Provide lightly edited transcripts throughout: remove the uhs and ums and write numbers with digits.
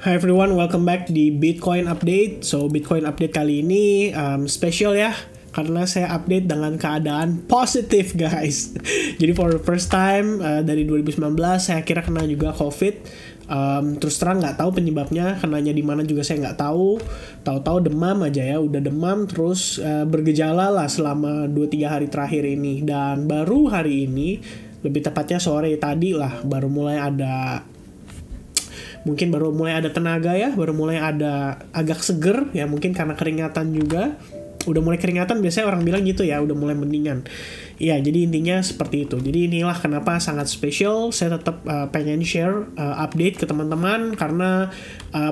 Hi everyone, welcome back di Bitcoin Update. So Bitcoin Update kali ini spesial ya, karena saya update dengan keadaan positif guys. Jadi for the first time dari 2019 saya kira kena juga COVID. Terus terang nggak tahu penyebabnya, kenanya di mana juga saya nggak tahu. Tahu-tahu demam aja ya, udah demam terus bergejala lah selama 2-3 hari terakhir ini. Dan baru hari ini, lebih tepatnya sore tadi lah, baru mulai ada tenaga ya, baru mulai ada agak seger ya, mungkin karena keringatan juga. Udah mulai keringatan, biasanya orang bilang gitu ya, udah mulai mendingan. Ya, jadi intinya seperti itu. Jadi inilah kenapa sangat spesial. Saya tetap pengen share update ke teman-teman karena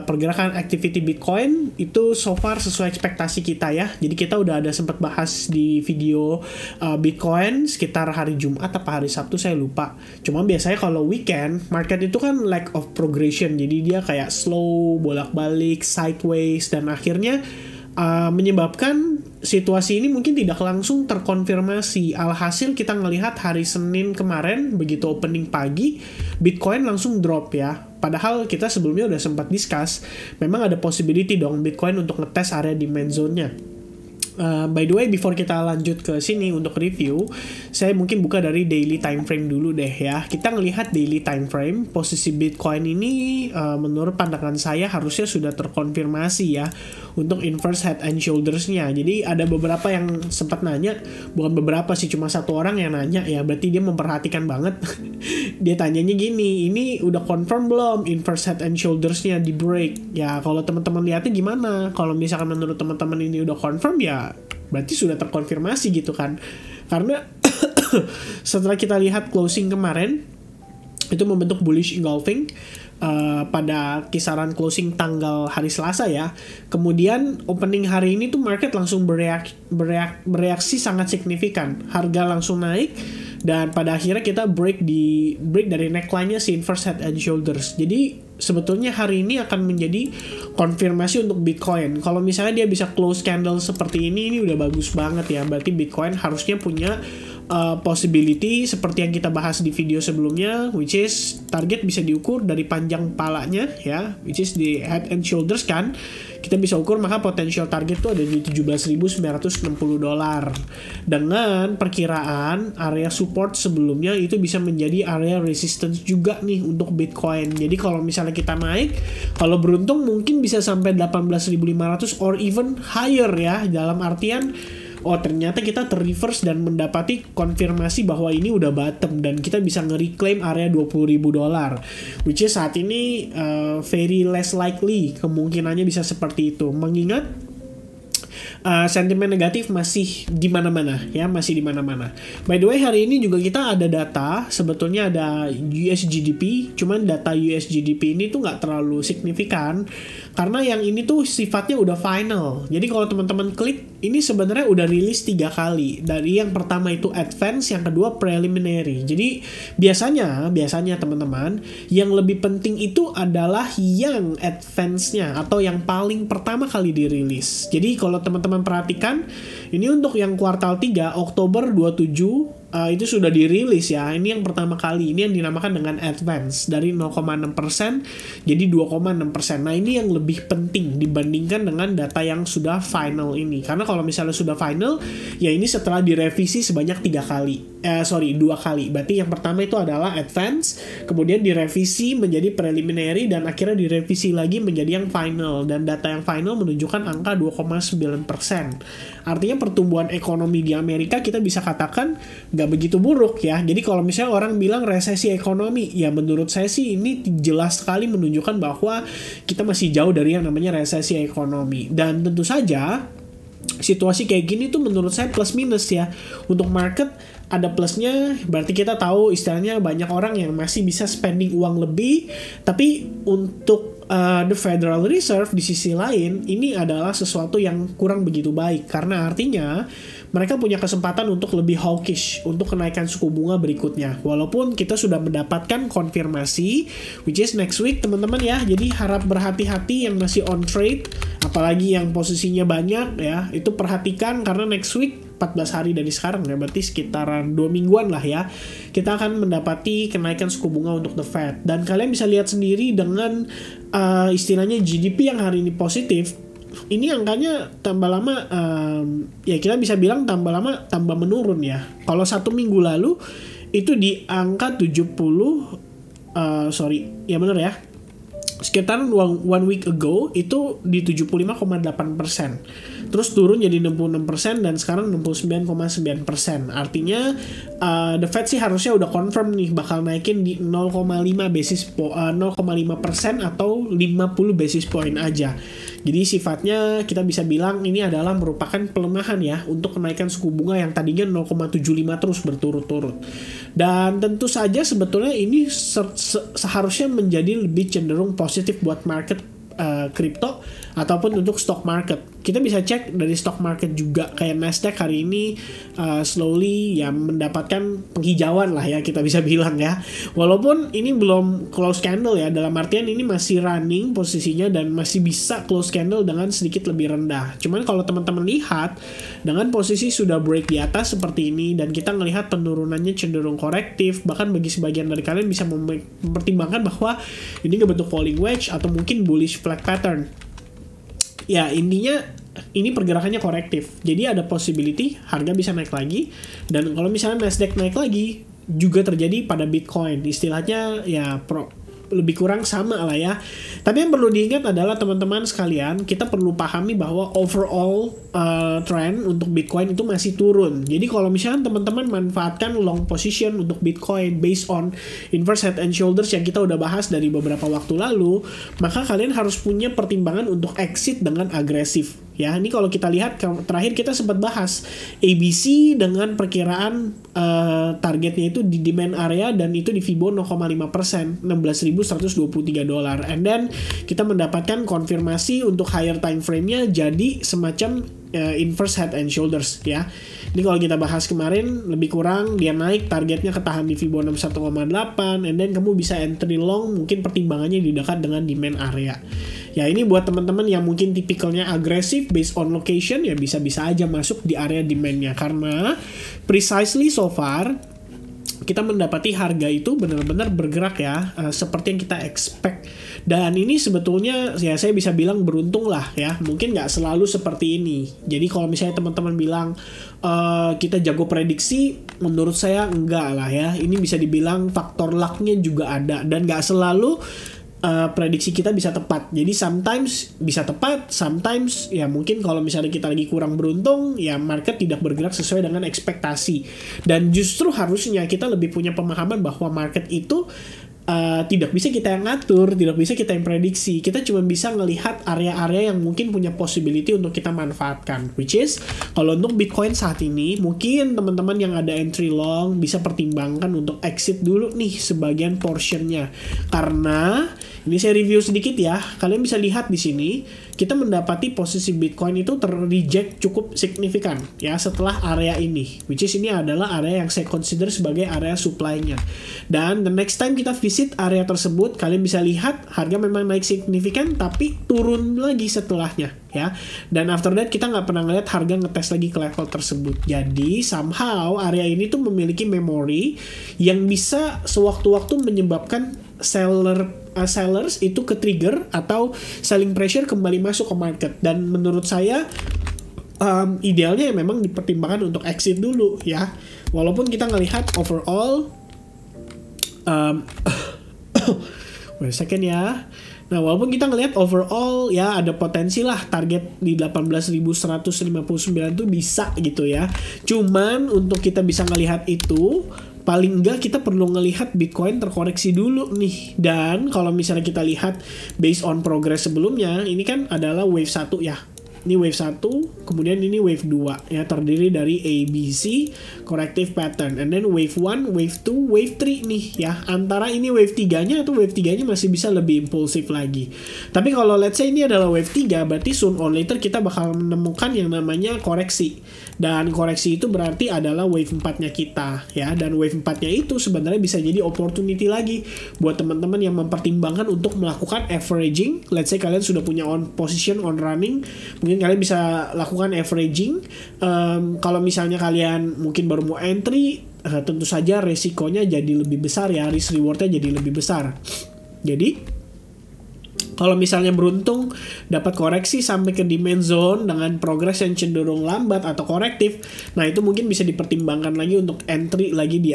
pergerakan activity Bitcoin itu so far sesuai ekspektasi kita ya. Jadi kita udah ada sempat bahas di video Bitcoin sekitar hari Jumat atau hari Sabtu, saya lupa. Cuma biasanya kalau weekend, market itu kan lack of progression. Jadi dia kayak slow, bolak-balik, sideways, dan akhirnya menyebabkan situasi ini mungkin tidak langsung terkonfirmasi. Alhasil kita ngelihat hari Senin kemarin, begitu opening pagi, Bitcoin langsung drop ya. Padahal kita sebelumnya udah sempat discuss, memang ada possibility dong Bitcoin untuk ngetes area demand zone-nya. By the way, before kita lanjut ke sini untuk review, saya mungkin buka dari daily time frame dulu deh ya. Kita ngelihat daily time frame, posisi Bitcoin ini menurut pandangan saya harusnya sudah terkonfirmasi ya untuk inverse head and shoulders-nya. Jadi ada beberapa yang sempat nanya, bukan beberapa sih, cuma satu orang yang nanya ya, berarti dia memperhatikan banget. Dia tanyanya gini, ini udah confirm belum inverse head and shoulders-nya di break? Ya kalau teman-teman lihatnya gimana? Kalau misalkan menurut teman-teman ini udah confirm ya berarti sudah terkonfirmasi gitu kan. Karena setelah kita lihat closing kemarin itu membentuk bullish engulfing pada kisaran closing tanggal hari Selasa ya. Kemudian opening hari ini tuh market langsung bereaksi sangat signifikan. Harga langsung naik dan pada akhirnya kita break dari neckline-nya si inverse head and shoulders. Jadi sebetulnya hari ini akan menjadi konfirmasi untuk Bitcoin. Kalau misalnya dia bisa close candle seperti ini udah bagus banget ya. Berarti Bitcoin harusnya punya possibility seperti yang kita bahas di video sebelumnya, which is target bisa diukur dari panjang palanya ya, which is di head and shoulders kan. Kita bisa ukur, maka potential target itu ada di $17.960 dengan perkiraan area support sebelumnya itu bisa menjadi area resistance juga nih untuk Bitcoin. Jadi kalau misalnya kita naik, kalau beruntung mungkin bisa sampai 18.500 or even higher ya, dalam artian ternyata kita terreverse dan mendapati konfirmasi bahwa ini udah bottom dan kita bisa nge-reclaim area $20.000, which is saat ini very less likely kemungkinannya bisa seperti itu, mengingat sentimen negatif masih di mana-mana ya, masih di mana-mana. By the way, hari ini juga kita ada data, sebetulnya ada US GDP, cuman data US GDP ini tuh nggak terlalu signifikan karena yang ini tuh sifatnya udah final. Jadi kalau teman-teman klik, ini sebenarnya udah rilis 3 kali. Dari yang pertama itu advance, yang kedua preliminary. Jadi biasanya teman-teman, yang lebih penting itu adalah yang advance-nya atau yang paling pertama kali dirilis. Jadi kalau teman-teman perhatikan, ini untuk yang kuartal 3 Oktober 27 itu sudah dirilis ya. Ini yang pertama kali, ini yang dinamakan dengan advance, dari 0,6% jadi 2,6%. Nah ini yang lebih penting dibandingkan dengan data yang sudah final ini, karena kalau misalnya sudah final ya ini setelah direvisi sebanyak 2 kali. Berarti yang pertama itu adalah advance, kemudian direvisi menjadi preliminary, dan akhirnya direvisi lagi menjadi yang final, dan data yang final menunjukkan angka 2,9%. Artinya pertumbuhan ekonomi di Amerika kita bisa katakan nggak begitu buruk ya. Jadi kalau misalnya orang bilang resesi ekonomi, ya menurut saya sih ini jelas sekali menunjukkan bahwa kita masih jauh dari yang namanya resesi ekonomi. Dan tentu saja situasi kayak gini tuh menurut saya plus minus ya. Untuk market ada plusnya, berarti kita tahu istilahnya banyak orang yang masih bisa spending uang lebih. Tapi untuk the Federal Reserve di sisi lain, ini adalah sesuatu yang kurang begitu baik, karena artinya mereka punya kesempatan untuk lebih hawkish untuk kenaikan suku bunga berikutnya. Walaupun kita sudah mendapatkan konfirmasi, which is next week teman-teman ya. Jadi harap berhati-hati yang masih on trade, apalagi yang posisinya banyak ya, itu perhatikan karena next week 14 hari dari sekarang ya, berarti sekitaran 2 mingguan lah ya, kita akan mendapati kenaikan suku bunga untuk the Fed. Dan kalian bisa lihat sendiri dengan istilahnya GDP yang hari ini positif, ini angkanya tambah lama ya kita bisa bilang tambah lama tambah menurun ya. Kalau 1 minggu lalu itu di angka 70 ya benar ya, sekitar one week ago itu di 75,8%, terus turun jadi 66% dan sekarang 69,9%. Artinya the Fed sih harusnya udah confirm nih bakal naikin di 0,5% atau 50 basis point aja. Jadi sifatnya kita bisa bilang ini adalah merupakan pelemahan ya untuk kenaikan suku bunga yang tadinya 0,75 terus berturut-turut. Dan tentu saja sebetulnya ini seharusnya menjadi lebih cenderung positif buat market kripto ataupun untuk stock market. Kita bisa cek dari stock market juga, kayak Nasdaq hari ini slowly ya mendapatkan penghijauan lah ya, kita bisa bilang ya. Walaupun ini belum close candle ya, dalam artian ini masih running posisinya dan masih bisa close candle dengan sedikit lebih rendah. Cuman kalau teman-teman lihat dengan posisi sudah break di atas seperti ini dan kita melihat penurunannya cenderung korektif, bahkan bagi sebagian dari kalian bisa mempertimbangkan bahwa ini ngebentuk falling wedge atau mungkin bullish flag pattern. Ya intinya ini pergerakannya korektif, jadi ada possibility harga bisa naik lagi. Dan kalau misalnya Nasdaq naik lagi juga terjadi pada Bitcoin, istilahnya ya lebih kurang sama lah ya. Tapi yang perlu diingat adalah teman-teman sekalian, kita perlu pahami bahwa overall trend untuk Bitcoin itu masih turun. Jadi kalau misalnya teman-teman manfaatkan long position untuk Bitcoin based on inverse head and shoulders yang kita udah bahas dari beberapa waktu lalu, maka kalian harus punya pertimbangan untuk exit dengan agresif. Ya, ini kalau kita lihat terakhir kita sempat bahas ABC dengan perkiraan targetnya itu di demand area dan itu di Fibo 0,5%, $16.123. And then kita mendapatkan konfirmasi untuk higher time frame-nya jadi semacam inverse head and shoulders ya. Ini kalau kita bahas kemarin lebih kurang dia naik, targetnya ketahan di Fibo 61,8, and then kamu bisa entry long, mungkin pertimbangannya di dekat dengan demand area. Ya ini buat teman-teman yang mungkin tipikalnya agresif based on location, ya bisa-bisa aja masuk di area demand-nya, karena precisely so far kita mendapati harga itu benar-benar bergerak ya seperti yang kita expect. Dan ini sebetulnya ya saya bisa bilang beruntung lah ya, mungkin nggak selalu seperti ini. Jadi kalau misalnya teman-teman bilang kita jago prediksi, menurut saya enggak lah ya. Ini bisa dibilang faktor luck-nya juga ada, dan nggak selalu prediksi kita bisa tepat. Jadi sometimes bisa tepat, sometimes ya mungkin kalau misalnya kita lagi kurang beruntung, ya market tidak bergerak sesuai dengan ekspektasi. Dan justru harusnya kita lebih punya pemahaman bahwa market itu tidak bisa kita yang ngatur, tidak bisa kita yang prediksi. Kita cuma bisa ngelihat area-area yang mungkin punya possibility untuk kita manfaatkan. Which is, kalau untuk Bitcoin saat ini, mungkin teman-teman yang ada entry long bisa pertimbangkan untuk exit dulu nih sebagian portionnya. Karena, ini saya review sedikit ya, kalian bisa lihat di sini, kita mendapati posisi Bitcoin itu ter-reject cukup signifikan ya setelah area ini. Which is ini adalah area yang saya consider sebagai area supply-nya. Dan the next time kita visit area tersebut, kalian bisa lihat harga memang naik signifikan tapi turun lagi setelahnya ya. Dan after that kita nggak pernah ngeliat harga ngetes lagi ke level tersebut. Jadi somehow area ini tuh memiliki memori yang bisa sewaktu-waktu menyebabkan sellers itu ke trigger atau selling pressure kembali masuk ke market. Dan menurut saya idealnya memang dipertimbangkan untuk exit dulu ya. Walaupun kita ngelihat overall wait a second ya. Nah, walaupun kita ngelihat overall ya ada potensi lah target di 18.159 tuh bisa gitu ya. Cuman untuk kita bisa ngelihat itu, paling enggak kita perlu ngelihat Bitcoin terkoreksi dulu nih. Dan kalau misalnya kita lihat based on progress sebelumnya, ini kan adalah wave 1 ya. Ini wave 1, kemudian ini wave 2 ya, terdiri dari ABC, corrective pattern, and then wave 1, wave 2, wave 3 nih ya. Antara ini wave 3-nya atau wave 3-nya masih bisa lebih impulsif lagi. Tapi kalau let's say ini adalah wave 3, berarti soon or later kita bakal menemukan yang namanya koreksi. Dan koreksi itu berarti adalah wave 4-nya kita ya. Dan wave 4-nya itu sebenarnya bisa jadi opportunity lagi buat teman-teman yang mempertimbangkan untuk melakukan averaging. Let's say kalian sudah punya on position, on running, mungkin kalian bisa lakukan averaging. Kalau misalnya kalian mungkin baru mau entry, tentu saja resikonya jadi lebih besar ya, risk rewardnya jadi lebih besar. Jadi kalau misalnya beruntung dapat koreksi sampai ke demand zone dengan progres yang cenderung lambat atau korektif, nah itu mungkin bisa dipertimbangkan lagi untuk entry lagi di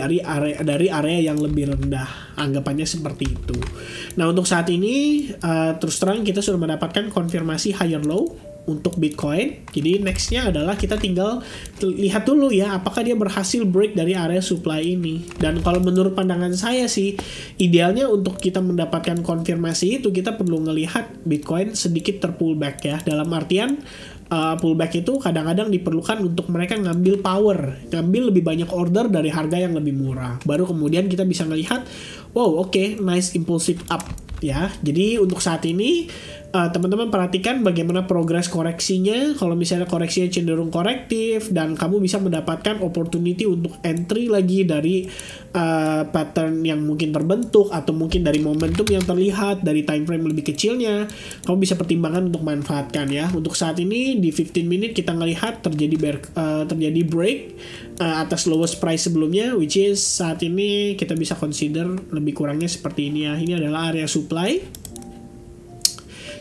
dari area yang lebih rendah. Anggapannya seperti itu. Nah untuk saat ini terus terang kita sudah mendapatkan konfirmasi higher low untuk Bitcoin. Jadi nextnya adalah kita tinggal lihat dulu ya apakah dia berhasil break dari area supply ini. Dan kalau menurut pandangan saya sih, idealnya untuk kita mendapatkan konfirmasi itu kita perlu ngelihat Bitcoin sedikit terpullback ya. Dalam artian pullback itu kadang-kadang diperlukan untuk mereka ngambil power, ngambil lebih banyak order dari harga yang lebih murah. Baru kemudian kita bisa ngelihat, wow oke, nice impulsive up ya. Jadi untuk saat ini teman-teman perhatikan bagaimana progres koreksinya. Kalau misalnya koreksinya cenderung korektif dan kamu bisa mendapatkan opportunity untuk entry lagi dari pattern yang mungkin terbentuk atau mungkin dari momentum yang terlihat dari time frame lebih kecilnya, kamu bisa pertimbangkan untuk manfaatkan ya. Untuk saat ini di 15 minute kita ngelihat terjadi break atas lowest price sebelumnya, which is saat ini kita bisa consider lebih kurangnya seperti ini ya. Ini adalah area supply.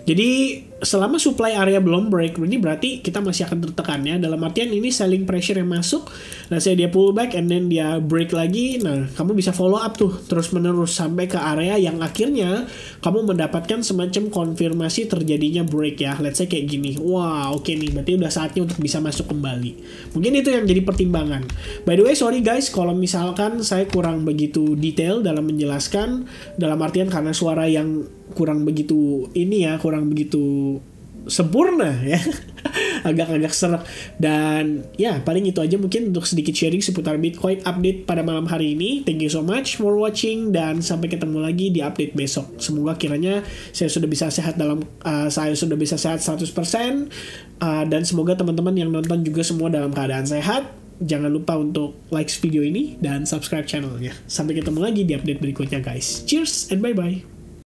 Jadi selama supply area belum break, ini berarti kita masih akan tertekan ya. Dalam artian ini selling pressure yang masuk, nah saya dia pullback and then dia break lagi. Nah kamu bisa follow up tuh terus menerus sampai ke area yang akhirnya kamu mendapatkan semacam konfirmasi terjadinya break ya. Let's say kayak gini, wah oke nih, berarti udah saatnya untuk bisa masuk kembali. Mungkin itu yang jadi pertimbangan. By the way, sorry guys kalau misalkan saya kurang begitu detail dalam menjelaskan, dalam artian karena suara yang kurang begitu ini ya, kurang begitu sempurna ya. Agak-agak serak. Dan ya paling itu aja mungkin untuk sedikit sharing seputar Bitcoin update pada malam hari ini. Thank you so much for watching dan sampai ketemu lagi di update besok. Semoga kiranya saya sudah bisa sehat 100%, dan semoga teman-teman yang nonton juga semua dalam keadaan sehat. Jangan lupa untuk like video ini dan subscribe channelnya. Sampai ketemu lagi di update berikutnya guys. Cheers and bye-bye.